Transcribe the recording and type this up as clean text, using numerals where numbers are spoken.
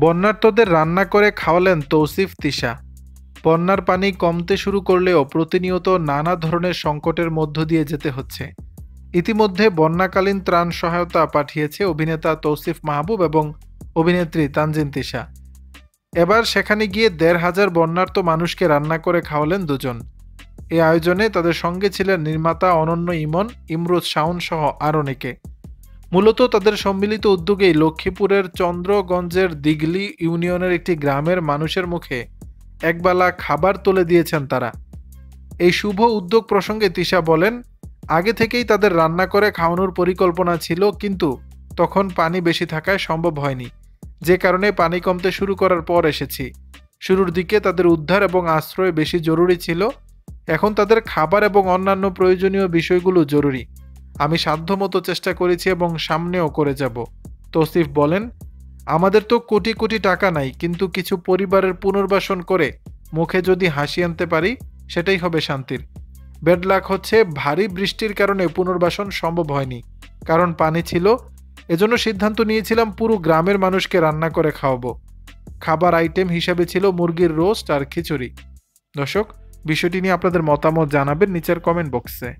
বন্যার্তদের রান্না করে খাওয়ালেন তৌসিফ তিশা। বন্যার পানি কমতে শুরু করলেও প্রতিনিয়ত নানা ধরনের সংকটের মধ্য দিয়ে যেতে হচ্ছে। ইতিমধ্যে বন্যাকালীন ত্রাণ সহায়তা পাঠিয়েছে অভিনেতা তৌসিফ মাহবুব এবং অভিনেত্রী তানজিন তিশা। এবার সেখানে গিয়ে ১৫০০ বন্যার্ত মানুষকে রান্না করে খাওয়ালেন দুজন। এই আয়োজনে তাদের সঙ্গে ছিলেন নির্মাতা অনন্য ইমন, ইমরুজ শাওন সহ আরও অনেকে। মূলত তাদের সম্মিলিত উদ্যোগেই লক্ষ্মীপুরের চন্দ্রগঞ্জের দিগলি ইউনিয়নের একটি গ্রামের মানুষের মুখে একবেলা খাবার তুলে দিয়েছেন তারা। এই শুভ উদ্যোগ প্রসঙ্গে তিশা বলেন, আগে থেকেই তাদের রান্না করে খাওয়ানোর পরিকল্পনা ছিল, কিন্তু তখন পানি বেশি থাকায় সম্ভব হয়নি, যে কারণে পানি কমতে শুরু করার পর এসেছি। শুরুর দিকে তাদের উদ্ধার এবং আশ্রয় বেশি জরুরি ছিল, এখন তাদের খাবার এবং অন্যান্য প্রয়োজনীয় বিষয়গুলো জরুরি। আমি সাধ্যমতো চেষ্টা করেছি এবং সামনেও করে যাব। তৌসিফ বলেন, আমাদের তো কোটি কোটি টাকা নাই, কিন্তু কিছু পরিবারের পুনর্বাসন করে মুখে যদি হাসি আনতে পারি সেটাই হবে শান্তির। ব্যাড লাক হচ্ছে ভারী বৃষ্টির কারণে পুনর্বাসন সম্ভব হয়নি, কারণ পানি ছিল। এজন্য সিদ্ধান্ত নিয়েছিলাম পুরো গ্রামের মানুষকে রান্না করে খাওয়াবো। খাবার আইটেম হিসাবে ছিল মুরগির রোস্ট আর খিচুড়ি। দর্শক, বিষয়টি নিয়ে আপনাদের মতামত জানাবেন নিচের কমেন্ট বক্সে।